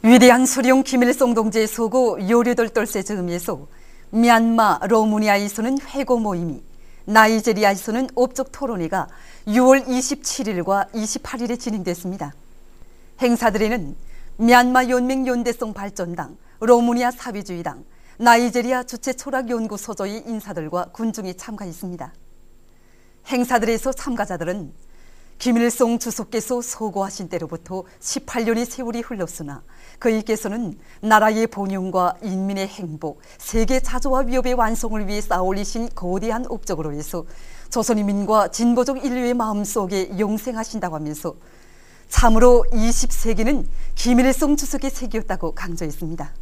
위대한 수령 김일성 동지의 소고 요리들 떨세 즈음에서 미얀마, 로마니아에서는 회고 모임이, 나이제리아에서는 업적 토론회가 6월 27일과 28일에 진행됐습니다. 행사들에는 미얀마 연맹 연대성 발전당, 로마니아 사회주의당, 나이제리아 주체 철학 연구소조의 인사들과 군중이 참가했습니다. 행사들에서 참가자들은 김일성 주석께서 소고하신 때로부터 18년의 세월이 흘렀으나 그이께서는 나라의 번영과 인민의 행복, 세계 자주와 위협의 완성을 위해 쌓아올리신 거대한 업적으로 해서 조선인민과 진보적 인류의 마음속에 영생하신다고 하면서 참으로 20세기는 김일성 주석의 세기였다고 강조했습니다.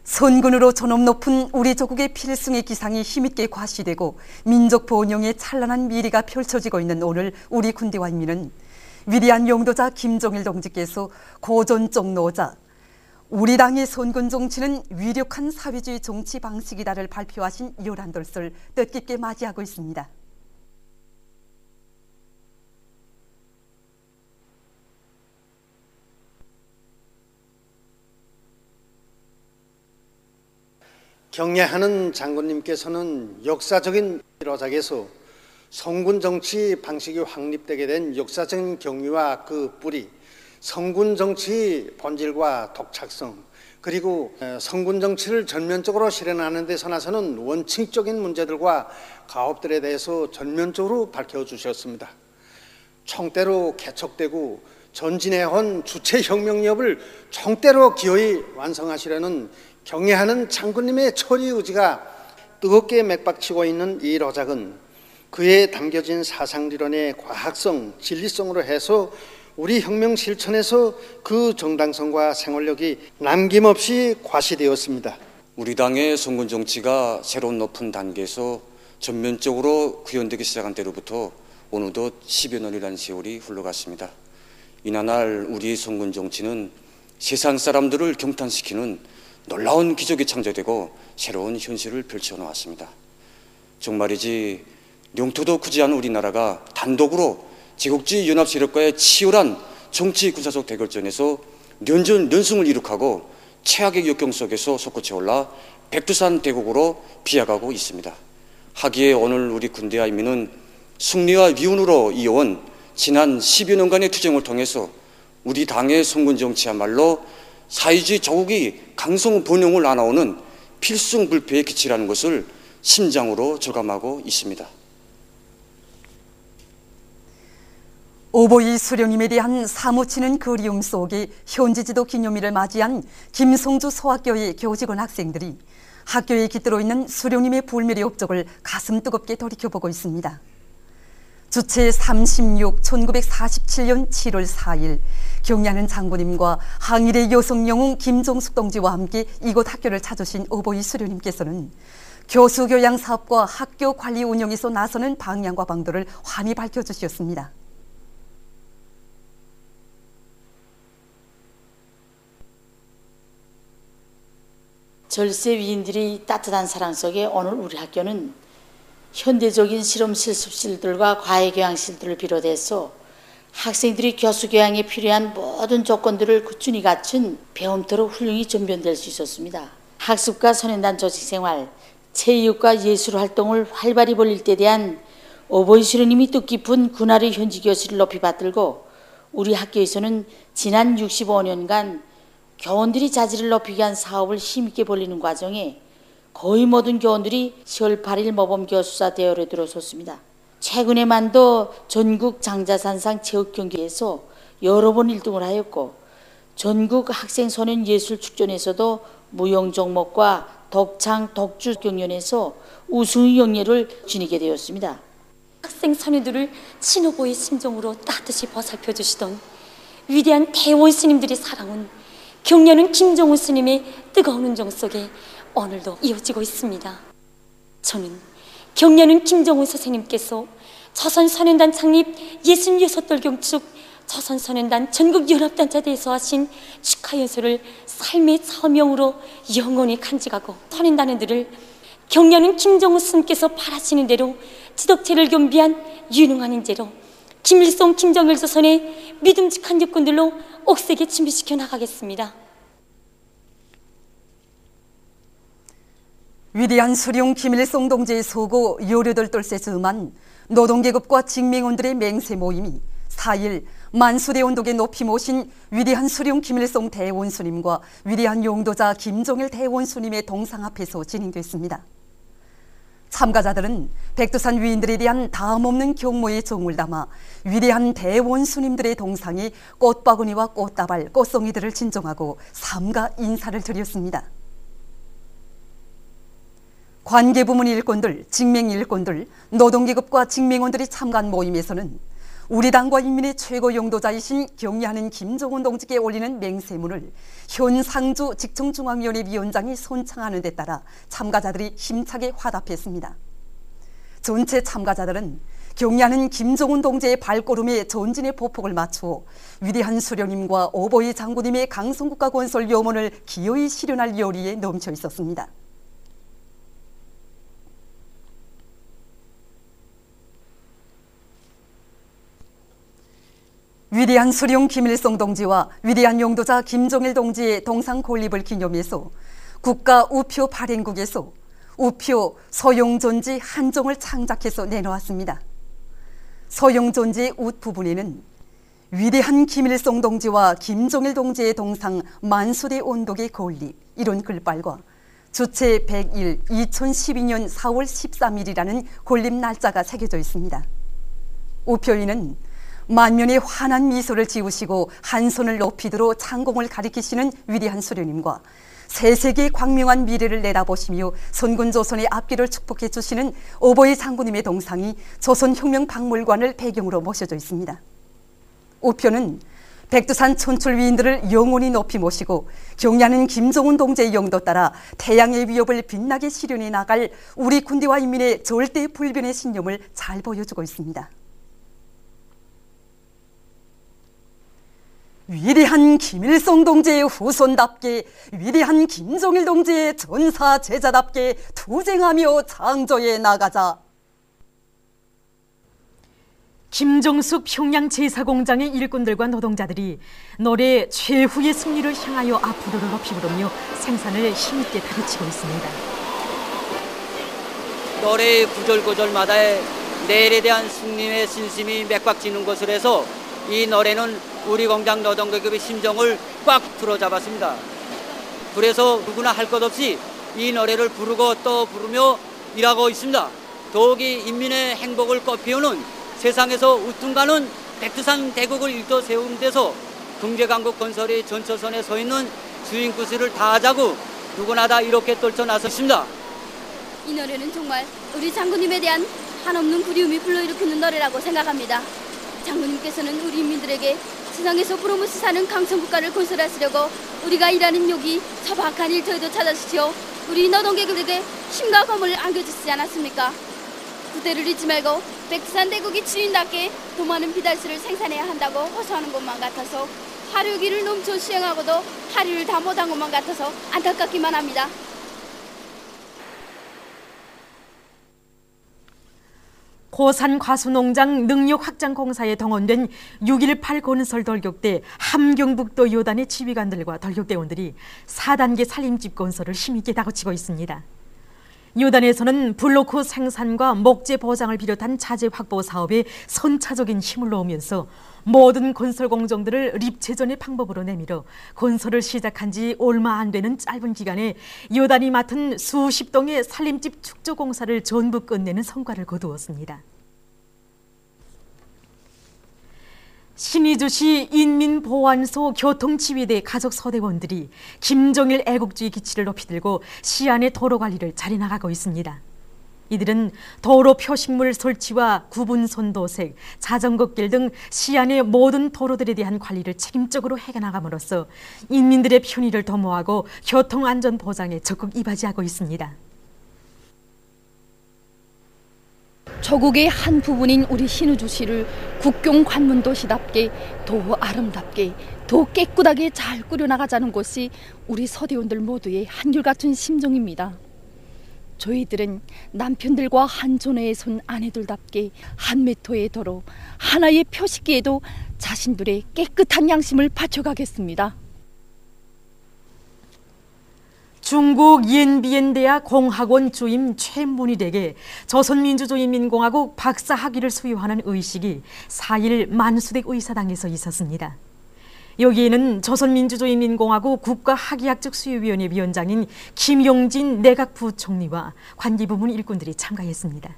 선군으로 존엄 높은 우리 조국의 필승의 기상이 힘있게 과시되고 민족 번영의 찬란한 미래가 펼쳐지고 있는 오늘 우리 군대와 인민은 위대한 용도자 김정일 동지께서 고전적 노자, 우리 당의 선군 정치는 위력한 사회주의 정치 방식이다를 발표하신 열한돌설 뜻깊게 맞이하고 있습니다. 경례하는 장군님께서는 역사적인 일화작에서 성군 정치 방식이 확립되게 된 역사적인 경위와 그 뿌리, 성군 정치의 본질과 독창성, 그리고 성군 정치를 전면적으로 실현하는 데 선에서는 원칙적인 문제들과 가업들에 대해서 전면적으로 밝혀주셨습니다. 총대로 개척되고 전진해온 주체혁명협을 총대로 기어이 완성하시려는 경애하는 장군님의 처리 의지가 뜨겁게 맥박치고 있는 이 로작은 그에 담겨진 사상리론의 과학성, 진리성으로 해서 우리 혁명 실천에서 그 정당성과 생활력이 남김없이 과시되었습니다. 우리 당의 성군 정치가 새로운 높은 단계에서 전면적으로 구현되기 시작한 때로부터 어느덧 10여 년이라는 세월이 흘러갔습니다. 이날 우리 성군 정치는 세상 사람들을 경탄시키는 놀라운 기적이 창조되고 새로운 현실을 펼쳐놓았습니다. 정말이지 영토도 크지 않은 우리나라가 단독으로 제국주의 연합 세력과의 치열한 정치 군사적 대결전에서 연승을 이룩하고 최악의 역경 속에서 솟구쳐 올라 백두산 대국으로 비약하고 있습니다. 하기에 오늘 우리 군대와 인민은 승리와 위훈으로 이어온 지난 10여 년간의 투쟁을 통해서 우리 당의 성군 정치야말로 사회주의 조국이 강성 번영을 안아오는 필승불패의 기치라는 것을 심장으로 절감하고 있습니다. 오보이 수령님에 대한 사무치는 그리움 속에 현지지도 기념일을 맞이한 김성주 소학교의 교직원 학생들이 학교에 깃들어 있는 수령님의 불멸의 업적을 가슴 뜨겁게 돌이켜보고 있습니다. 주체 36, 1947년 7월 4일 경례하는 장군님과 항일의 여성 영웅 김종숙 동지와 함께 이곳 학교를 찾으신 오보이 수령님께서는 교수교양 사업과 학교 관리 운영에서 나서는 방향과 방도를 환히 밝혀주셨습니다. 절세 위인들의 따뜻한 사랑 속에 오늘 우리 학교는 현대적인 실험실 습실들과 과외교양실들을 비롯해서 학생들이 교수교양에 필요한 모든 조건들을 꾸준히 갖춘 배움터로 훌륭히 전변될 수 있었습니다. 학습과 선행단 조직생활, 체육과 예술 활동을 활발히 벌릴 때 대한 오보이 수령님이 뜻깊은 군활의 현지 교실을 높이 받들고 우리 학교에서는 지난 65년간 교원들이 자질을 높이기 위한 사업을 힘있게 벌리는 과정에 거의 모든 교원들이 10월 8일 모범교수사 대열에 들어섰습니다. 최근에만도 전국 장자산상 체육경기에서 여러 번 1등을 하였고 전국 학생소년예술축전에서도 무용 종목과 독창, 독주 경연에서 우승의 영예를 지니게 되었습니다. 학생 소녀들을 신호보의 심정으로 따뜻이 보살펴 주시던 위대한 대원 스님들의 사랑은 경례하는 김정은 스님의 뜨거운 은정 속에 오늘도 이어지고 있습니다. 저는 경례하는 김정은 선생님께서 조선소년단 창립 66돌 경축 조선소년단 전국연합단체대에서 하신 축하연설을 삶의 사명으로 영원히 간직하고 소년단원들을 경례하는 김정은 스님께서 바라시는 대로 지덕체를 겸비한 유능한 인재로 김일성, 김정일 조선의 믿음직한 육군들로 억세게 준비시켜 나가겠습니다. 위대한 수룡 김일성 동지의 소고 요류들 똘세 즈음한 노동계급과 직맹원들의 맹세 모임이 4일 만수대원독에 높이 모신 위대한 수룡 김일성 대원수님과 위대한 용도자 김종일 대원수님의 동상 앞에서 진행됐습니다. 참가자들은 백두산 위인들에 대한 다음없는 경모의 정을 담아 위대한 대원수님들의 동상에 꽃바구니와 꽃다발, 꽃송이들을 진정하고 삼가 인사를 드렸습니다. 관계부문 일꾼들, 직맹 일꾼들, 노동계급과 직맹원들이 참가한 모임에서는 우리 당과 인민의 최고 용도자이신 경의하는 김정은 동지께 올리는 맹세문을 현 상주 직청중앙위원회 위원장이 손창하는 데 따라 참가자들이 힘차게 화답했습니다. 전체 참가자들은 경의하는 김정은 동지의 발걸음에 전진의 보폭을 맞추어 위대한 수령님과 오보이 장군님의 강성국가 건설 염원을 기어이 실현할 열의에 넘쳐 있었습니다. 위대한 수룡 김일성 동지와 위대한 용도자 김종일 동지의 동상 건립을 기념해서 국가 우표 발행국에서 우표 서용존지 한 종을 창작해서 내놓았습니다. 서용존지의 웃 부분에는 위대한 김일성 동지와 김종일 동지의 동상 만수대 온독의 건립 이런 글발과 주체 100일 2012년 4월 13일이라는 건립 날짜가 새겨져 있습니다. 우표에는 만면의 환한 미소를 지우시고 한 손을 높이 들어 창공을 가리키시는 위대한 수령님과 세세기의 광명한 미래를 내다보시며 선군조선의 앞길을 축복해 주시는 오보이 장군님의 동상이 조선혁명박물관을 배경으로 모셔져 있습니다. 우표는 백두산 촌출 위인들을 영원히 높이 모시고 경의하는 김정은 동지의 영도 따라 태양의 위협을 빛나게 실현해 나갈 우리 군대와 인민의 절대 불변의 신념을 잘 보여주고 있습니다. 위대한 김일성 동지의 후손답게 위대한 김종일 동지의 전사 제자답게 투쟁하며 창조해 나가자. 김정숙 평양 제사공장의 일꾼들과 노동자들이 노래 최후의 승리를 향하여 앞으로를 높이 부르며 생산을 힘있게 다그치고 있습니다. 노래의 구절구절마다의 내일에 대한 승리의 신심이 맥박지는 것을 해서 이 노래는 우리 공장 노동계급의 심정을 꽉 틀어잡았습니다. 그래서 누구나 할 것 없이 이 노래를 부르고 또 부르며 일하고 있습니다. 더욱이 인민의 행복을 꽃피우는 세상에서 우퉁가는 백두산 대국을 일도 세우는 데서 경제강국 건설의 전초선에 서 있는 주인구슬을 다하자고 누구나 다 이렇게 떨쳐 나섰습니다. 이 노래는 정말 우리 장군님에 대한 한없는 그리움이 불러일으키는 노래라고 생각합니다. 장군님께서는 우리 인민들에게 세상에서 부러무시 사는 강성국가를 건설하시려고 우리가 일하는 여기 소박한 일터에도 찾아주시오 우리 노동계급에게 힘과 검을 안겨주시지 않았습니까? 그때를 잊지 말고 백두산 대국이 주인답게 더 많은 비달수를 생산해야 한다고 호소하는 것만 같아서 하루 길을 넘쳐 수행하고도 하루를 다 못한 것만 같아서 안타깝기만 합니다. 고산 과수농장 능력확장공사에 동원된 6.18 건설 돌격대 함경북도 요단의 지휘관들과 돌격대원들이 4단계 살림집 건설을 힘있게 다그치고 있습니다. 요단에서는 블로크 생산과 목재 보장을 비롯한 자재 확보 사업에 선차적인 힘을 놓으면서 모든 건설 공정들을 립체전의 방법으로 내밀어 건설을 시작한 지 얼마 안 되는 짧은 기간에 요단이 맡은 수십 동의 살림집 축조 공사를 전부 끝내는 성과를 거두었습니다. 신의주시 인민보안소 교통지휘대 가족서대원들이 김정일 애국주의 기치를 높이 들고 시안의 도로관리를 잘해 나가고 있습니다. 이들은 도로 표식물 설치와 구분선 도색, 자전거길 등 시안의 모든 도로들에 대한 관리를 책임적으로 해나감으로써 인민들의 편의를 도모하고 교통안전 보장에 적극 이바지하고 있습니다. 조국의 한 부분인 우리 신의주시를 국경 관문 도시답게 더 아름답게 더 깨끗하게 잘 꾸려나가자는 것이 우리 서대원들 모두의 한결같은 심정입니다. 저희들은 남편들과 한 존회에 선 아내들답게 한 메토의 도로 하나의 표식기에도 자신들의 깨끗한 양심을 바쳐가겠습니다. 중국 옌비엔대학 공학원 주임 최문희에게 조선민주주의인민공화국 박사 학위를 수여하는 의식이 4일 만수댁 의사당에서 있었습니다. 여기에는 조선민주주의인민공화국 국가학위학적 수여위원회 위원장인 김용진 내각부총리와 관계부문 일꾼들이 참가했습니다.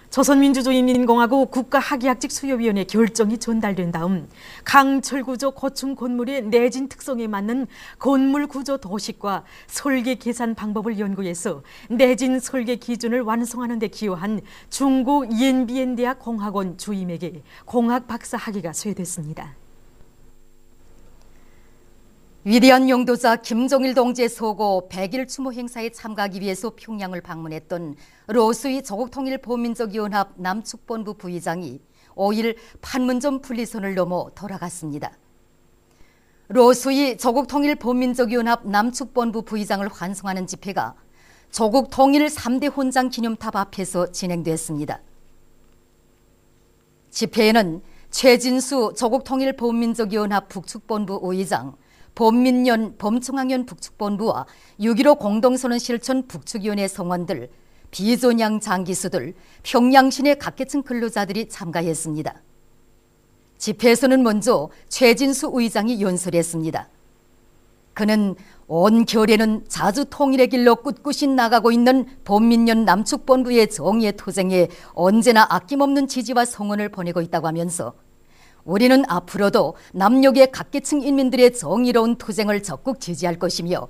조선민주주의인민공화국 국가학위학적 수여위원회 결정이 전달된 다음 강철구조 고층 건물의 내진 특성에 맞는 건물구조 도식과 설계 계산 방법을 연구해서 내진 설계 기준을 완성하는 데 기여한 중국 옌비엔대학 공학원 주임에게 공학 박사 학위가 수여됐습니다. 위대한 영도자 김정일 동지의 소고 100일 추모 행사에 참가하기 위해서 평양을 방문했던 로스의 조국통일보민족연합 남측본부 부의장이 5일 판문점 분리선을 넘어 돌아갔습니다. 로스의 조국통일보민족연합 남측본부 부의장을 환송하는 집회가 조국통일 3대 혼장 기념탑 앞에서 진행됐습니다. 집회에는 최진수 조국통일보민족연합 북측본부 의장, 범민련 범청학연 북측본부와 6.15 공동선언 실천 북측위원회 성원들, 비존양 장기수들, 평양시내 각계층 근로자들이 참가했습니다. 집회에서는 먼저 최진수 의장이 연설했습니다. 그는 온 결에는 자주 통일의 길로 꿋꿋이 나가고 있는 범민련 남측본부의 정의의 투쟁에 언제나 아낌없는 지지와 성원을 보내고 있다고 하면서 우리는 앞으로도 남녘의 각계층 인민들의 정의로운 투쟁을 적극 지지할 것이며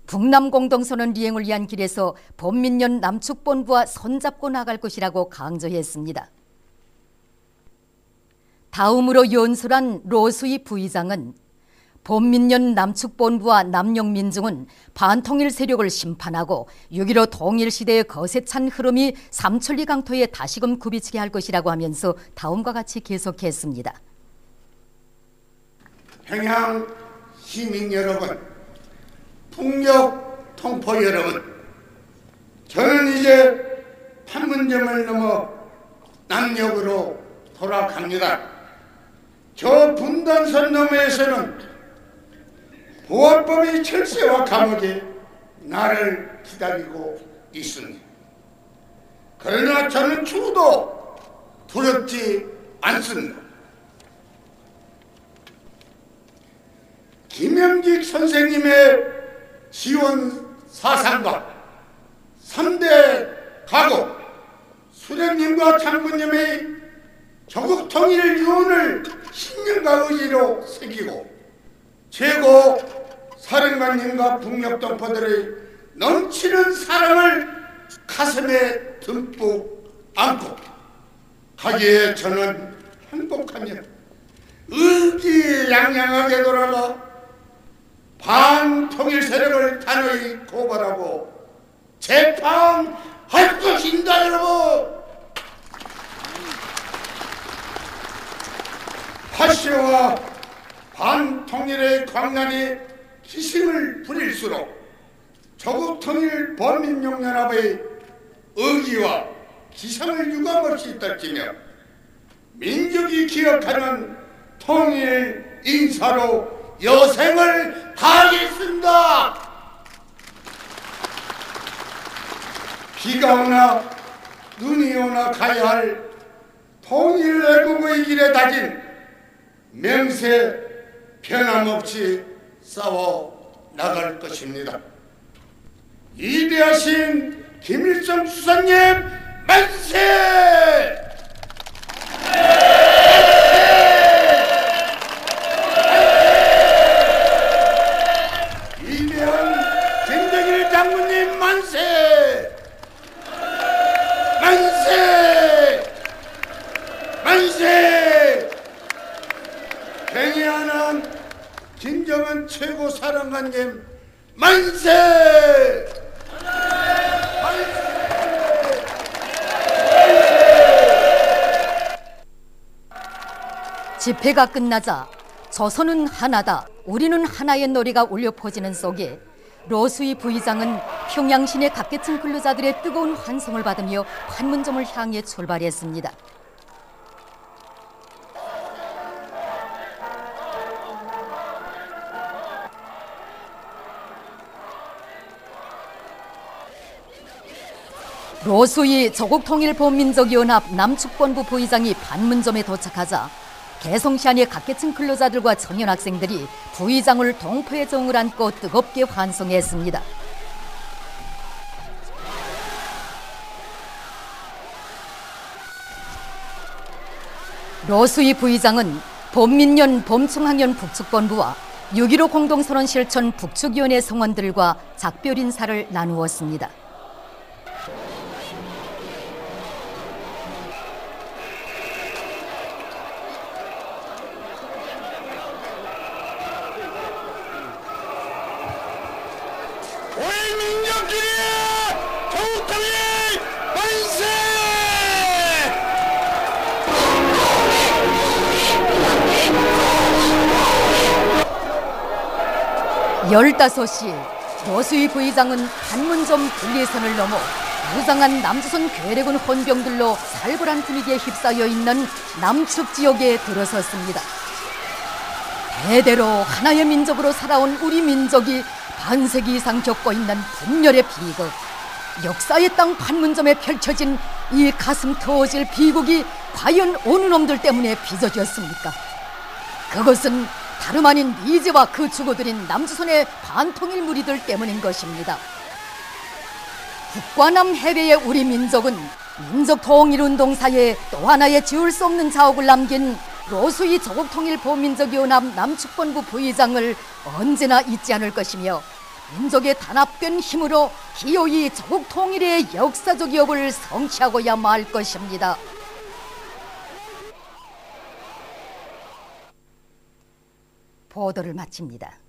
북남 공동선언 이행을 위한 길에서 범민련 남측본부와 손잡고 나갈 것이라고 강조했습니다. 다음으로 연설한 로수희 부의장은 범민련 남측본부와 남녘민중은 반통일 세력을 심판하고 6.15 통일시대의 거세찬 흐름이 삼천리 강토에 다시금 굽이치게 할 것이라고 하면서 다음과 같이 계속했습니다. 평양 시민 여러분, 풍력 통포 여러분, 저는 이제 판문점을 넘어 남녘으로 돌아갑니다. 저 분단선 너머에서는 보안법의 철새와 감옥이 나를 기다리고 있습니다. 그러나 저는 죽어도 두렵지 않습니다. 김영직 선생님의 지원 사상과 3대 가고 수령님과 장군님의 조국통일 유언을 신념과 의지로 새기고 최고 사령관님과 북녘동포들의 넘치는 사랑을 가슴에 듬뿍 안고 가기에 저는 행복하며 의기양양하게 돌아가 반통일 세력을 단호히 고발하고 재판할 것입니다, 여러분. 파시와 반통일의 광란이 기승을 부릴수록 조국통일 범민용연합의 의지와 기상을 유감없이 떨치며 민족이 기억하는 통일 인사로 여생을 다하겠습니다. 비가 오나 눈이 오나 가야 할 통일 애국의 길에 다진 명세 변함없이 싸워 나갈 것입니다. 위대하신 김일성 수상님 만세! 장군님 만세! 만세! 만세! 경의하는 김정은 최고 사령관님 만세! 만세! 집회가 끝나자 조선은 하나다, 우리는 하나의 노래가 울려 퍼지는 속에 로수희 부의장은 평양 시내 각계층 근로자들의 뜨거운 환송을 받으며 판문점을 향해 출발했습니다. 로수희 조국통일본민족연합 남축본부 부의장이 판문점에 도착하자 개성시 안의 각계층 근로자들과 청년 학생들이 부의장을 동포의 정을 안고 뜨겁게 환송했습니다. 로수희 부의장은 범민련 범충학연 북측본부와 6.15 공동선언 실천 북측위원회 성원들과 작별 인사를 나누었습니다. 우리 민족끼리 조국통일 만세! 15시 로수희 부의장은 판문점 분리선을 넘어 무장한 남조선 괴뢰군 헌병들로 살벌한 분위기에 휩싸여 있는 남측 지역에 들어섰습니다. 대대로 하나의 민족으로 살아온 우리 민족이 반세기 이상 겪고 있는 분열의 비극, 역사의 땅 판문점에 펼쳐진 이 가슴 터질 비극이 과연 어느 놈들 때문에 빚어졌습니까? 그것은 다름 아닌 미제와 그 주거들인 남조선의 반통일 무리들 때문인 것입니다. 북과 남 해외의 우리 민족은 민족 통일운동사에 또 하나의 지울 수 없는 자옥을 남긴 로수희 조국통일보민족연합 남축본부 부의장을 언제나 잊지 않을 것이며 민족의 단합된 힘으로 기어이 조국통일의 역사적 위협을 성취하고야 말 것입니다. 보도를 마칩니다.